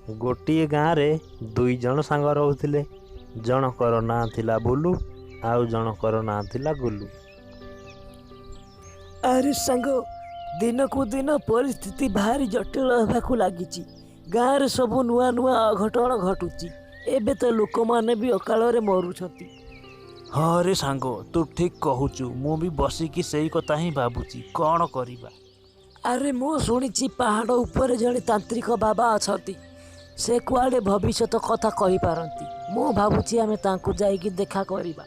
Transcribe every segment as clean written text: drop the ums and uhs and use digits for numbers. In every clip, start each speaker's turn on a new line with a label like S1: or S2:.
S1: ଗୋଟିଏ ଗାଁରେ ଦୁଇ ଜଣ ସାଙ୍ଗ ରହୁଥିଲେ। ଜଣଙ୍କର ନାଁ ଥିଲା ବୁଲୁ, ଆଉ ଜଣଙ୍କର ନାଁ ଥିଲା ଗୁଲୁ।
S2: ଆରେ ସାଙ୍ଗ, ଦିନକୁ ଦିନ ପରିସ୍ଥିତି ଭାରି ଜଟିଳ ହେବାକୁ ଲାଗିଛି। ଗାଁରେ ସବୁ ନୂଆ ନୂଆ ଅଘଟଣ ଘଟୁଛି। ଏବେ ତ ଲୋକମାନେ ବି ଅକାଳରେ ମରୁଛନ୍ତି।
S3: ହଁ ରେ ସାଙ୍ଗ, ତୁ ଠିକ୍ କହୁଛୁ। ମୁଁ ବି ବସିକି ସେଇ କଥା ହିଁ ଭାବୁଛି, କ'ଣ କରିବା।
S2: ଆରେ ମୁଁ ଶୁଣିଛି ପାହାଡ଼ ଉପରେ ଜଣେ ତାନ୍ତ୍ରିକ ବାବା ଅଛନ୍ତି। ସେ କୁଆଡ଼େ ଭବିଷ୍ୟତ କଥା କହିପାରନ୍ତି। ମୁଁ ଭାବୁଛି ଆମେ ତାଙ୍କୁ ଯାଇକି ଦେଖା କରିବା।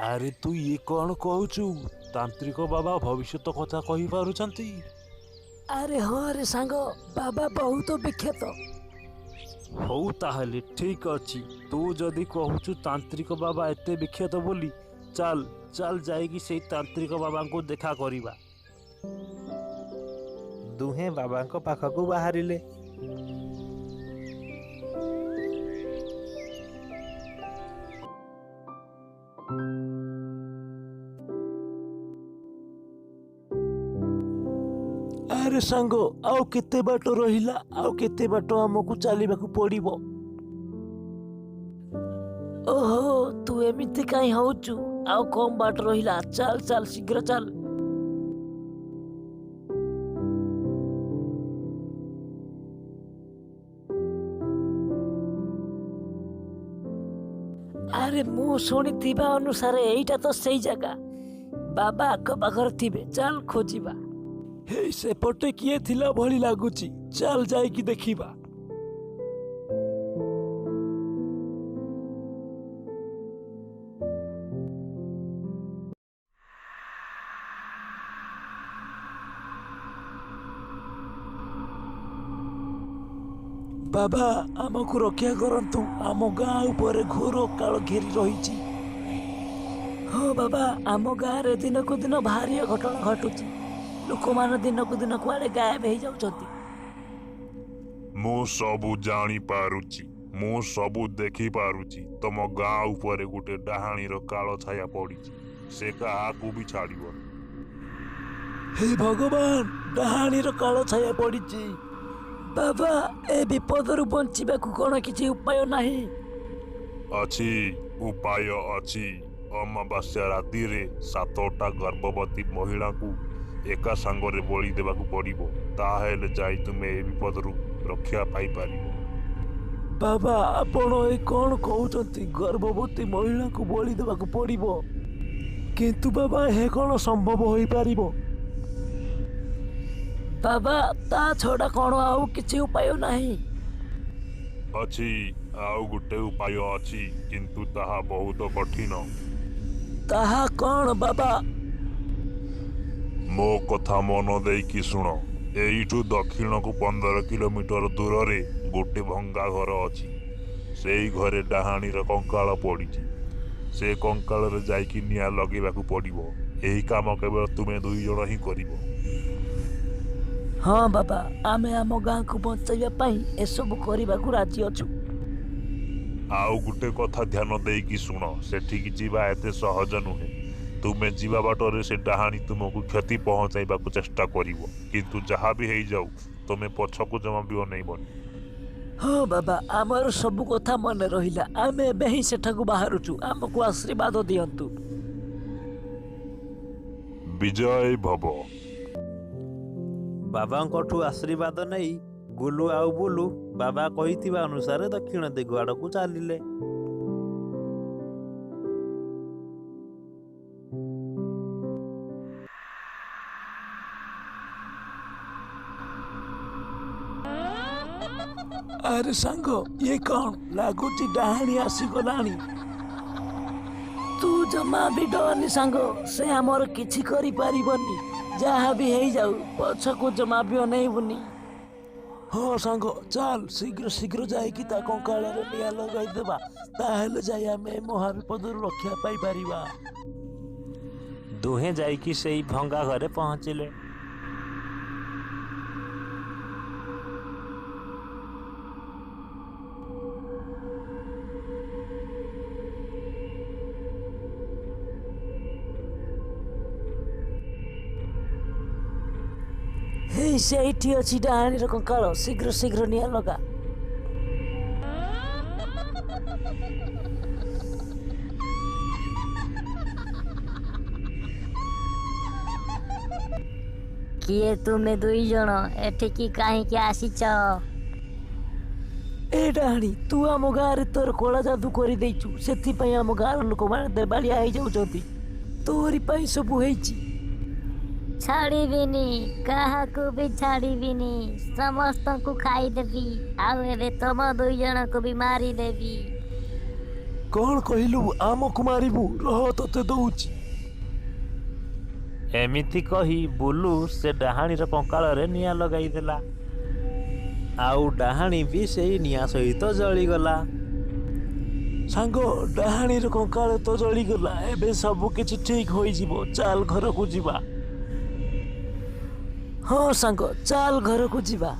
S3: ଆରେ ତୁ ଇଏ କ'ଣ କହୁଛୁ? ତାନ୍ତ୍ରିକ ବାବା ଭବିଷ୍ୟତ କଥା କହିପାରୁଛନ୍ତି?
S2: ଆରେ ହଁ ରେ ସାଙ୍ଗ, ବାବା ବହୁତ ବିଖ୍ୟାତ।
S3: ହଉ ତାହେଲେ ଠିକ୍ ଅଛି। ତୁ ଯଦି କହୁଛୁ ତାନ୍ତ୍ରିକ ବାବା ଏତେ ବିଖ୍ୟାତ ବୋଲି, ଚାଲ ଚାଲ ଯାଇକି ସେଇ ତାନ୍ତ୍ରିକ ବାବାଙ୍କୁ ଦେଖା କରିବା।
S1: ଦୁହେଁ ବାବାଙ୍କ ପାଖକୁ ବାହାରିଲେ।
S2: ଆରେ ସାଙ୍ଗ, ଆଉ କେତେ ବାଟ ରହିଲା? ଆଉ କେତେ ବାଟ ଆମକୁ ଚାଲିବାକୁ ପଡ଼ିବ? ଓହୋ, ତୁ ଏମିତି କାହିଁ ହଉଛୁ? ଆଉ କମ ବାଟ ରହିଲା। ଚାଲ ଚାଲ, ଶୀଘ୍ର ଚାଲ। ଆରେ ମୁଁ ଶୁଣିଥିବା ଅନୁସାରେ ଏଇଟା ତ ସେଇ ଜାଗା। ବାବା ଆଖପାଖରେ ଥିବେ, ଚାଲ ଖୋଜିବା। ହେଇ ସେପଟେ କିଏ ଥିଲା ଭଳି ଲାଗୁଛି। ଚାଲ ଯାଇକି ଦେଖିବା। ବାବା, ଆମକୁ ରକ୍ଷା କରନ୍ତୁ। ଆମ ଗାଁ ଉପରେ ଘୋର କାଳ ଘେରି ରହିଛି। ହଁ ବାବା, ଆମ ଗାଁରେ ଦିନକୁ ଦିନ ଭାରି ଅଘଟଣ ଘଟୁଛି। ଲୋକମାନେ ଦିନକୁ ଦିନ କୁଆଡ଼େ ଗାୟବ ହେଇଯାଉଛନ୍ତି।
S4: ମୁଁ ସବୁ ଜାଣିପାରୁଛି, ମୁଁ ସବୁ ଦେଖିପାରୁଛି। ତମ ଗାଁ ଉପରେ ଗୋଟେ ଡାହାଣୀର କାଳ ଛାୟା ପଡ଼ିଛି। ସେ କାହାକୁ ବି ଛାଡ଼ିବନି।
S2: ହେ ଭଗବାନ, ଡାହାଣୀର କାଳ ଛାୟା ପଡ଼ିଛି। ବାବା, ଏ ବିପଦରୁ ବଞ୍ଚିବାକୁ କ'ଣ କିଛି ଉପାୟ ନାହିଁ?
S4: ଅଛି, ଉପାୟ ଅଛି। ଅମାବାସ୍ୟା ରାତିରେ 7ଟା ଗର୍ଭବତୀ ମହିଳାଙ୍କୁ ଏକା ସାଙ୍ଗରେ ବଳି ଦେବାକୁ ପଡ଼ିବ। ତାହେଲେ ଯାଇ ତୁମେ ଏ ବିପଦରୁ ରକ୍ଷା ପାଇପାରିବ।
S2: ବାବା, ଆପଣ ଏ କ'ଣ କହୁଛନ୍ତି? ଗର୍ଭବତୀ ମହିଳାଙ୍କୁ ବଳି ଦେବାକୁ ପଡ଼ିବ? କିନ୍ତୁ ବାବା, ଏହା କ'ଣ ସମ୍ଭବ ହୋଇପାରିବ? ବାବା, ତା ଛଡ଼ା କ'ଣ ଆଉ କିଛି ଉପାୟ ନାହିଁ?
S4: ଅଛି, ଆଉ ଗୋଟେ ଉପାୟ ଅଛି, କିନ୍ତୁ ତାହା ବହୁତ କଠିନ।
S2: ତାହା କ'ଣ ବାବା?
S4: ମୋ କଥା ମନ ଦେଇକି ଶୁଣ। ଏଇଠୁ ଦକ୍ଷିଣକୁ 15 କିଲୋମିଟର ଦୂରରେ ଗୋଟେ ଭଙ୍ଗା ଘର ଅଛି। ସେଇ ଘରେ ଡାହାଣୀର କଙ୍କାଳ ପଡ଼ିଛି। ସେ କଙ୍କାଳରେ ଯାଇକି ନିଆଁ ଲଗେଇବାକୁ ପଡ଼ିବ। ଏହି କାମ କେବଳ ତୁମେ 2 ଜଣ ହିଁ କରିବ।
S2: ହଁ ବାବା, ଆମେ ଆମ ଗାଁକୁ ବଞ୍ଚାଇବା ପାଇଁ ଏସବୁ କରିବାକୁ ରାଜି ଅଛୁ।
S4: ଆଉ ଗୋଟେ କଥା ଧ୍ୟାନ ଦେଇକି ଶୁଣ, ସେଠିକି ଯିବା ଏତେ ସହଜ ନୁହେଁ। ତୁମେ ଯିବା ବାଟରେ ସେ ଡାହାଣୀ ତୁମକୁ କ୍ଷତି ପହଞ୍ଚାଇବାକୁ ଚେଷ୍ଟା କରିବ। କିନ୍ତୁ ଯାହା ବି ହେଇଯାଉ, ତୁମେ ପଛକୁ ଜମା ବି ଅନେଇବନି।
S2: ହଁ ବାବା, ଆମର ସବୁ କଥା ମନେ ରହିଲା। ଆମେ ଏବେ ହିଁ ସେଠାକୁ ବାହାରୁଛୁ। ଆମକୁ ଆଶୀର୍ବାଦ ଦିଅନ୍ତୁ।
S4: ବିଜୟ ଭବ।
S1: ବାବାଙ୍କଠୁ ଆଶୀର୍ବାଦ ନେଇ ଗୁଲୁ ଆଉ ବୁଲୁ ବାବା କହିଥିବା ଅନୁସାରେ ଦକ୍ଷିଣ ଦିଗ ଆଡ଼କୁ ଚାଲିଲେ।
S2: ଆରେ ସାଙ୍ଗ, ଇଏ କ'ଣ ଲାଗୁଛି? ଡାହାଣୀ ଆସିଗଲାଣି। ତୁ ଜମା ବି ଡରନି ସାଙ୍ଗ, ସେ ଆମର କିଛି କରିପାରିବନି। ଯାହା ବି ହେଇଯାଉ, ପଛକୁ ଜମା ବି ଅନେଇବୁନି। ହଁ ସାଙ୍ଗ, ଚାଲ ଶୀଘ୍ର ଶୀଘ୍ର ଯାଇକି ତା କଙ୍କାଳରେ ନିଆଁ ଲଗାଇଦେବା। ତାହେଲେ ଯାଇ ଆମେ ମହାବିପଦରୁ ରକ୍ଷା ପାଇପାରିବା।
S1: ଦୁହେଁ ଯାଇକି ସେଇ ଭଙ୍ଗା ଘରେ ପହଞ୍ଚିଲେ।
S2: ହେଇ ସେଇଠି ଅଛି ଡାହାଣୀର କଙ୍କାଳ। ଶୀଘ୍ର ଶୀଘ୍ର ନିଆଁ ଲଗା।
S5: କିଏ ତୁମେ ଦୁଇ ଜଣ ଏଠିକି କାହିଁକି ଆସିଛ?
S2: ଏ ଡାହାଣୀ, ତୁ ଆମ ଗାଁରେ ତୋର କଳା ଯାଦୁ କରିଦେଇଛୁ, ସେଥିପାଇଁ ଆମ ଗାଁର ଲୋକମାନେ ଦେବାଳିଆ ହେଇଯାଉଛନ୍ତି। ତୋରି ପାଇଁ ସବୁ ହେଇଛି।
S5: ଛାଡ଼ିବିନି, କାହାକୁ ବି ଛାଡ଼ିବିନି। ସମସ୍ତଙ୍କୁ ଖାଇଦେବି, ଆଉ ଏବେ ତମ ଦୁଇ ଜଣଙ୍କୁ ବି ମାରିଦେବି।
S2: କଣ କହିଲୁ? ଆମକୁ ମାରିବୁ? ରହ ତତେ ଦଉଛି।
S1: ଏମିତି କହି ବୁଲୁ ସେ ଡାହାଣୀର କଙ୍କାଳରେ ନିଆଁ ଲଗାଇଦେଲା। ଆଉ ଡାହାଣୀ ବି ସେଇ ନିଆଁ ସହିତ ଜଳିଗଲା।
S2: ସାଙ୍ଗ, ଡାହାଣୀର କଙ୍କାଳ ତ ଜଳିଗଲା, ଏବେ ସବୁ କିଛି ଠିକ ହୋଇଯିବ। ଚାଲ ଘରକୁ ଯିବା। ହଁ ସାଙ୍ଗ, ଚାଲ ଘରକୁ ଯିବା।